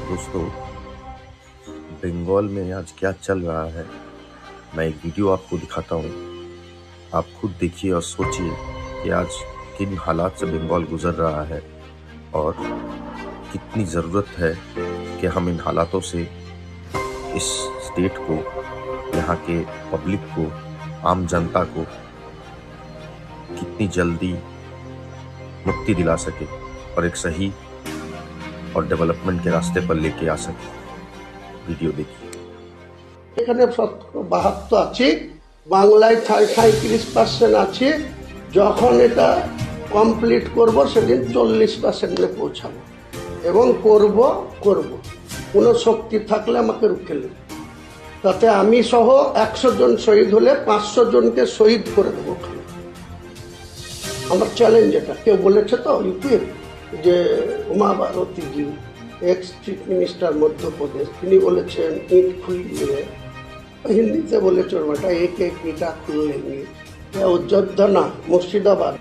दोस्तों, बंगाल में आज क्या चल रहा है, मैं एक वीडियो आपको दिखाता हूँ। आप खुद देखिए और सोचिए कि आज किन हालात से बंगाल गुजर रहा है और कितनी ज़रूरत है कि हम इन हालातों से इस स्टेट को, यहाँ के पब्लिक को, आम जनता को कितनी जल्दी मुक्ति दिला सके और एक सही और डेवलपमेंट के रास्ते पर लेके आ सके। ভিডিও দেখি। এখানে 72 আছে, বাংলায় 37% আছে। যখন এটা কমপ্লিট করব সেদিন 40% পৌঁছাবো এবং করব কোনো শক্তি থাকলে আমাকে রুখে নেবে। তাতে আমি সহ 100 জন শহীদ হলে 500 জনকে শহীদ করে দেবো। আমার চ্যালেঞ্জ এটা। কেউ বলেছে তো ইউপির যে Uma ভারতীজি, ex chief minister Madhya Pradesh, ईट खुलिए, हिंदी से बोले चोर बेटा एक ईटा खुल लेंगे। अयोध्या ना मुर्शिदाबाद